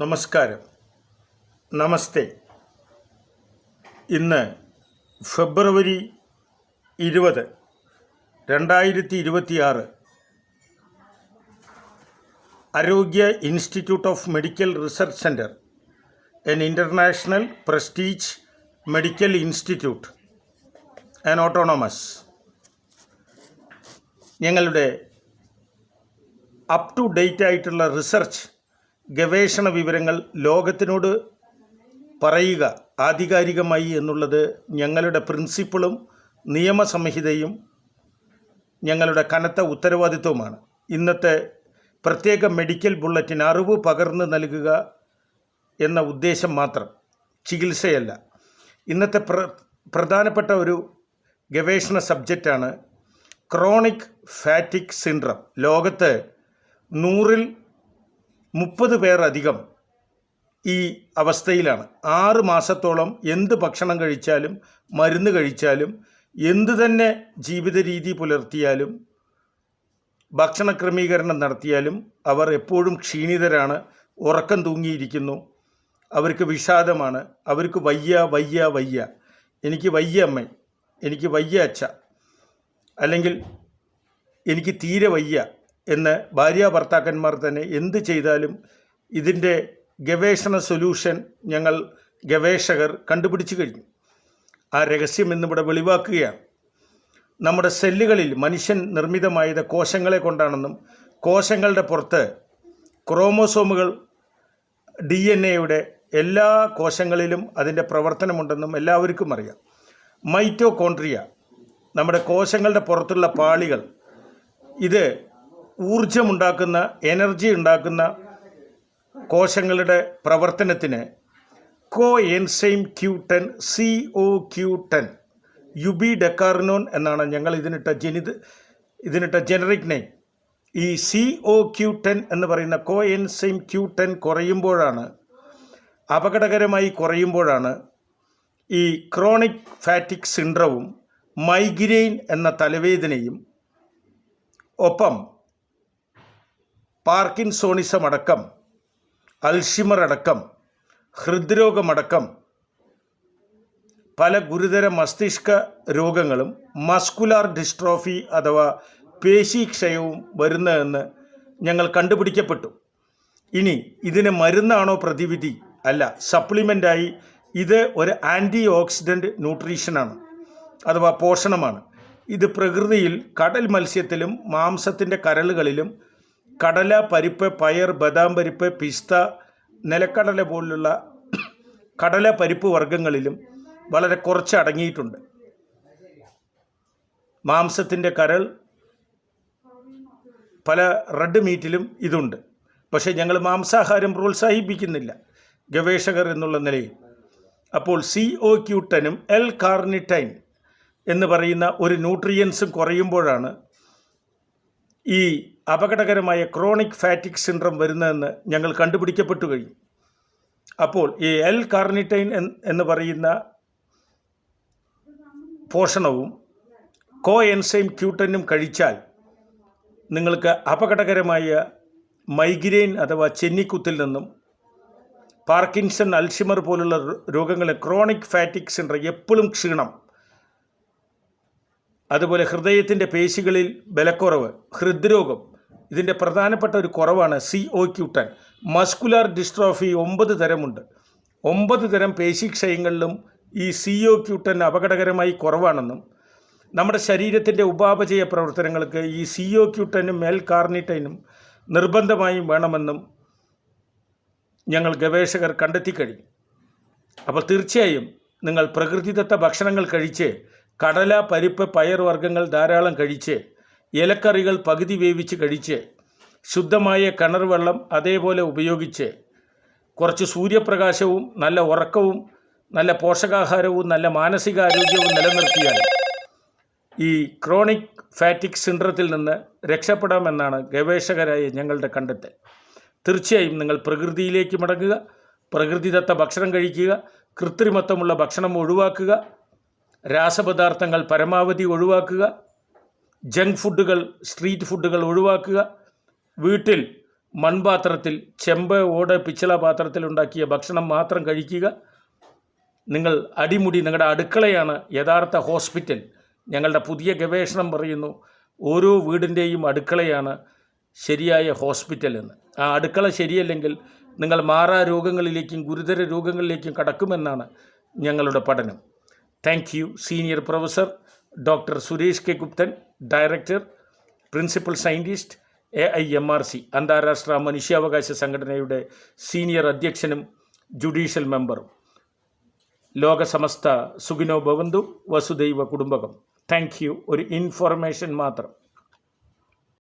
നമസ്കാരം, നമസ്തേ. ഇന്ന് ഫെബ്രുവരി 20, 2026. ആരോഗ്യ institute of medical research centre, an international prestige medical institute and autonomous. ഞങ്ങളുടെ അപ് ടു ഡേറ്റ് ആയിട്ടുള്ള റിസർച്ച് ഗവേഷണ വിവരങ്ങൾ ലോകത്തിനോട് പറയുക ആധികാരികമായി എന്നുള്ളത് ഞങ്ങളുടെ പ്രിൻസിപ്പിളും നിയമസംഹിതയും ഞങ്ങളുടെ കനത്ത ഉത്തരവാദിത്വമാണ്. ഇന്നത്തെ പ്രത്യേക മെഡിക്കൽ ബുള്ളറ്റിൻ അറിവ് പകർന്നു നൽകുക എന്ന ഉദ്ദേശം മാത്രം, ചികിത്സയല്ല. ഇന്നത്തെ പ്രധാനപ്പെട്ട ഒരു ഗവേഷണ സബ്ജക്റ്റാണ് ക്രോണിക് ഫാറ്റിക് സിൻഡ്രം. ലോകത്ത് 100-ൽ 30 പേർ അധികം ഈ അവസ്ഥയിലാണ്. 6 മാസത്തോളം എന്ത് ഭക്ഷണം കഴിച്ചാലും മരുന്ന് കഴിച്ചാലും എന്തു തന്നെ ജീവിത രീതി പുലർത്തിയാലും ഭക്ഷണ ക്രമീകരണം നടത്തിയാലും അവർ എപ്പോഴും ക്ഷീണിതരാണ്, ഉറക്കം തൂങ്ങിയിരിക്കുന്നു, അവർക്ക് വിഷാദമാണ്, അവർക്ക് വയ്യ, എനിക്ക് വയ്യ അമ്മ, എനിക്ക് വയ്യ അച്ഛ, അല്ലെങ്കിൽ എനിക്ക് തീരെ വയ്യ എന്ന് ഭാര്യ ഭർത്താക്കന്മാർ തന്നെ എന്ത് ചെയ്താലും ഇതിൻ്റെ ഗവേഷണ സൊല്യൂഷൻ ഞങ്ങൾ ഗവേഷകർ കണ്ടുപിടിച്ചു കഴിഞ്ഞു. ആ രഹസ്യം ഇന്നിവിടെ വെളിവാക്കുകയാണ്. നമ്മുടെ സെല്ലുകളിൽ മനുഷ്യൻ നിർമ്മിതമായത് കോശങ്ങളെ കൊണ്ടാണെന്നും കോശങ്ങളുടെ പുറത്ത് ക്രോമോസോമുകൾ DNA-യുടെ എല്ലാ കോശങ്ങളിലും അതിൻ്റെ പ്രവർത്തനമുണ്ടെന്നും എല്ലാവർക്കും അറിയാം. മൈറ്റോകോൺട്രിയ, നമ്മുടെ കോശങ്ങളുടെ പുറത്തുള്ള പാളികൾ, ഇത് ഊർജമുണ്ടാക്കുന്ന, എനർജി ഉണ്ടാക്കുന്ന കോശങ്ങളുടെ പ്രവർത്തനത്തിന് കോഎൻസൈം Q10 CoQ10 യുബിഡെക്കാറിനോൺ എന്നാണ് ഞങ്ങൾ ഇതിനിട്ട ജനറിക് നെയിം. ഈ CoQ10 എന്ന് പറയുന്ന കോഎൻസൈം Q10 കുറയുമ്പോഴാണ്, അപകടകരമായി കുറയുമ്പോഴാണ് ഈ ക്രോണിക് ഫാറ്റിക് സിൻഡ്രവും മൈഗ്രെയിൻ എന്ന തലവേദനയും ഒപ്പം പാർക്കിൻസോണിസം അടക്കം, അൽഷിമർ അടക്കം, ഹൃദ്രോഗമടക്കം പല ഗുരുതര മസ്തിഷ്ക രോഗങ്ങളും മസ്കുലാർ ഡിസ്ട്രോഫി അഥവാ പേശീക്ഷയവും വരുന്നതെന്ന് ഞങ്ങൾ കണ്ടുപിടിക്കപ്പെട്ടു. ഇനി ഇതിന് മരുന്നാണോ പ്രതിവിധി? അല്ല, സപ്ലിമെൻ്റായി ഇത് ഒരു ആൻറ്റി ഓക്സിഡൻറ്റ് ന്യൂട്രീഷനാണ് അഥവാ പോഷണമാണ്. ഇത് പ്രകൃതിയിൽ കടൽ മത്സ്യത്തിലും മാംസത്തിൻ്റെ കരളുകളിലും കടല, പരിപ്പ്, പയർ, ബദാം പരിപ്പ്, പിസ്ത, നിലക്കടല പോലുള്ള കടല പരിപ്പ് വർഗ്ഗങ്ങളിലും വളരെ കുറച്ച് അടങ്ങിയിട്ടുണ്ട്. മാംസത്തിൻ്റെ കരൾ, പല റെഡ് മീറ്റിലും ഇതുണ്ട്. പക്ഷേ ഞങ്ങൾ മാംസാഹാരം പ്രോത്സാഹിപ്പിക്കുന്നില്ല ഗവേഷകർ എന്നുള്ള നിലയിൽ. അപ്പോൾ CoQ10-ഉം L-കാർണിറ്റൈൻ എന്ന് പറയുന്ന ഒരു ന്യൂട്രിയൻസും കുറയുമ്പോഴാണ് ഈ അപകടകരമായ ക്രോണിക് ഫാറ്റിക് സിൻഡ്രം വരുന്നതെന്ന് ഞങ്ങൾ കണ്ടുപിടിക്കപ്പെട്ടു കഴിഞ്ഞു. അപ്പോൾ ഈ L-കാർണിറ്റൈൻ എന്ന് പറയുന്ന പോഷണവും കോഎൻസൈം Q10-ഉം കഴിച്ചാൽ നിങ്ങൾക്ക് അപകടകരമായ മൈഗ്രെയിൻ അഥവാ ചെന്നിക്കുത്തിൽ നിന്നും പാർക്കിൻസൺ, അൽഷിമർ പോലുള്ള രോഗങ്ങളെ, ക്രോണിക് ഫാറ്റിക് സിൻഡ്രം, എപ്പോഴും ക്ഷീണം, അതുപോലെ ഹൃദയത്തിൻ്റെ പേശികളിൽ ബലക്കുറവ്, ഹൃദ്രോഗം, ഇതിൻ്റെ പ്രധാനപ്പെട്ട ഒരു കുറവാണ് CoQ10. Muscular dystrophy 9 തരമുണ്ട്. 9 തരം പേശിക്ഷയങ്ങളിലും ഈ CoQ10 അപകടകരമായി കുറവാണെന്നും നമ്മുടെ ശരീരത്തിൻ്റെ ഉപാപചയ പ്രവർത്തനങ്ങൾക്ക് ഈ CoQ10-ഉം L-കാർണിറ്റൈനും നിർബന്ധമായും വേണമെന്നും ഞങ്ങൾ ഗവേഷകർ കണ്ടെത്തിക്കഴിഞ്ഞു. അപ്പോൾ തീർച്ചയായും നിങ്ങൾ പ്രകൃതിദത്ത ഭക്ഷണങ്ങൾ കഴിച്ച്, കടല, പരിപ്പ്, പയർ വർഗ്ഗങ്ങൾ ധാരാളം കഴിച്ച്, ഇലക്കറികൾ പകുതി വേവിച്ച് കഴിച്ച്, ശുദ്ധമായ കിണർ വെള്ളം അതേപോലെ ഉപയോഗിച്ച്, കുറച്ച് സൂര്യപ്രകാശവും നല്ല ഉറക്കവും നല്ല പോഷകാഹാരവും നല്ല മാനസികാരോഗ്യവും നിലനിർത്തിയാൽ ഈ ക്രോണിക് ഫാറ്റിക് സിൻഡ്രത്തിൽ നിന്ന് രക്ഷപ്പെടാമെന്നാണ് ഗവേഷകരായ ഞങ്ങളുടെ കണ്ടെത്തൽ. തീർച്ചയായും നിങ്ങൾ പ്രകൃതിയിലേക്ക് മടങ്ങുക, പ്രകൃതിദത്ത ഭക്ഷണം കഴിക്കുക, കൃത്രിമത്വമുള്ള ഭക്ഷണം ഒഴിവാക്കുക, രാസപദാർത്ഥങ്ങൾ പരമാവധി ഒഴിവാക്കുക, ജങ്ക് ഫുഡുകൾ, സ്ട്രീറ്റ് ഫുഡുകൾ ഒഴിവാക്കുക, വീട്ടിൽ മൺപാത്രത്തിൽ, ചെമ്പ്, ഓട്, പിച്ചള പാത്രത്തിൽ ഉണ്ടാക്കിയ ഭക്ഷണം മാത്രം കഴിക്കുക. നിങ്ങൾ അടിമുടി, നിങ്ങളുടെ അടുക്കളയാണ് യഥാർത്ഥ ഹോസ്പിറ്റൽ. ഞങ്ങളുടെ പുതിയ ഗവേഷണം പറയുന്നു, ഓരോ വീടിൻ്റെയും അടുക്കളയാണ് ശരിയായ ഹോസ്പിറ്റൽ എന്ന്. ആ അടുക്കള ശരിയല്ലെങ്കിൽ നിങ്ങൾ മാറാ രോഗങ്ങളിലേക്കും ഗുരുതര രോഗങ്ങളിലേക്കും കടക്കുമെന്നാണ് ഞങ്ങളുടെ പഠനം. Thank you. Senior professor doctor Suresh K Guptan, director, principal scientist, AIMRC അന്താരാഷ്ട്ര മനുഷ്യാവകാശ സംഘടനയുടെ സീനിയർ അധ്യക്ഷനും ജുഡീഷ്യൽ മെമ്പറും. ലോകസമസ്ത സുഖിനോ ഭവന്തു, വസുദൈവ കുടുംബകം. Thank you. ഒരു ഇൻഫർമേഷൻ മാത്രം.